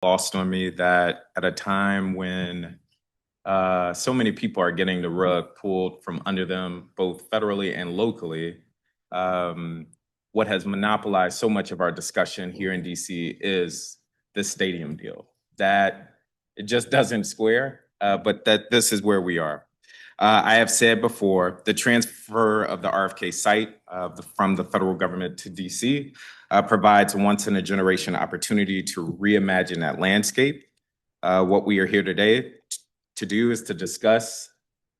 lost on me that at a time when so many people are getting the rug pulled from under them, both federally and locally, what has monopolized so much of our discussion here in DC is this stadium deal. That it just doesn't square, but that this is where we are. I have said before, the transfer of the RFK site from the federal government to DC provides a once-in-a-generation opportunity to reimagine that landscape. What we are here today to do is to discuss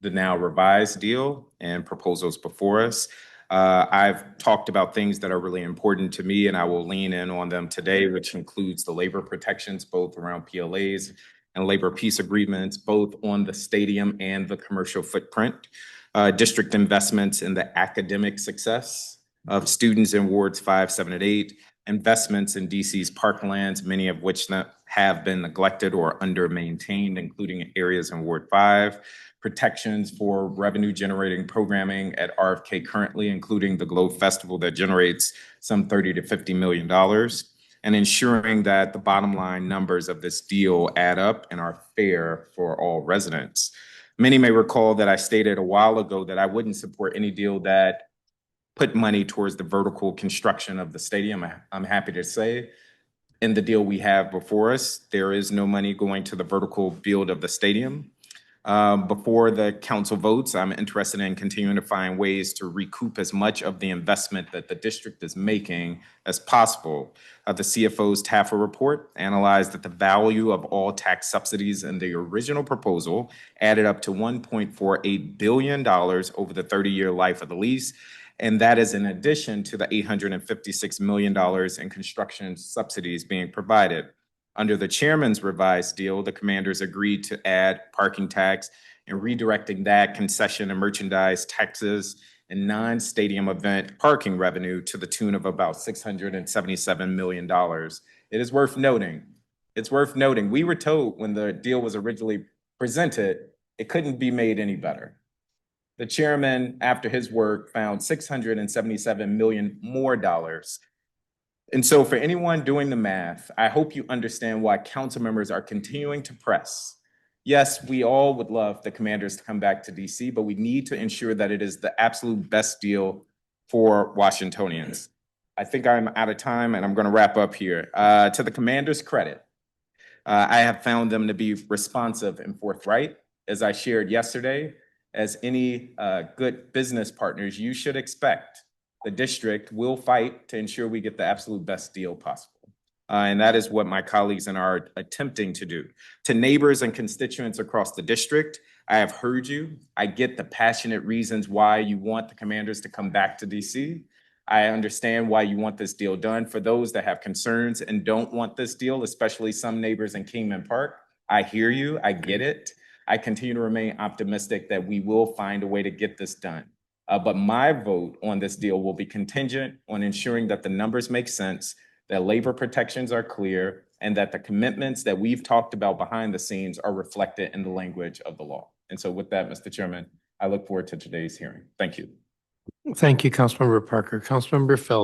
the now revised deal and proposals before us. I've talked about things that are really important to me, and I will lean in on them today, which includes the labor protections, both around PLAs and labor peace agreements, both on the stadium and the commercial footprint, district investments in the academic success of students in wards 5, 7, and 8, investments in DC's parklands, many of which have been neglected or under-maintained, including areas in Ward 5, protections for revenue-generating programming at RFK currently, including the Globe Festival that generates some $30 to $50 million, and ensuring that the bottom line numbers of this deal add up and are fair for all residents. Many may recall that I stated a while ago that I wouldn't support any deal that put money towards the vertical construction of the stadium. I'm happy to say in the deal we have before us, there is no money going to the vertical build of the stadium. Before the council votes, I'm interested in continuing to find ways to recoup as much of the investment that the district is making as possible. The CFO's TAFA report analyzed that the value of all tax subsidies in the original proposal added up to $1.48 billion over the 30-year life of the lease. And that is in addition to the $856 million in construction subsidies being provided. Under the chairman's revised deal, the commanders agreed to add parking tax and redirecting that concession and merchandise taxes and non-stadium event parking revenue to the tune of about $677 million. It is worth noting, we were told when the deal was originally presented, it couldn't be made any better. The chairman, after his work, found $677 million more dollars. And so for anyone doing the math, I hope you understand why council members are continuing to press. Yes, we all would love the commanders to come back to DC, but we need to ensure that it is the absolute best deal for Washingtonians. I think I'm out of time and I'm going to wrap up here. To the commanders' credit, I have found them to be responsive and forthright. As I shared yesterday, as any good business partners, you should expect the district will fight to ensure we get the absolute best deal possible. And that is what my colleagues and I are attempting to do. To neighbors and constituents across the district, I have heard you. I get the passionate reasons why you want the commanders to come back to DC. I understand why you want this deal done. For those that have concerns and don't want this deal, especially some neighbors in Kingman Park, I hear you, I get it. I continue to remain optimistic that we will find a way to get this done. But my vote on this deal will be contingent on ensuring that the numbers make sense, that labor protections are clear, and that the commitments that we've talked about behind the scenes are reflected in the language of the law. And so with that, Mr. Chairman, I look forward to today's hearing. Thank you. Thank you, Councilmember Parker. Councilmember Feld.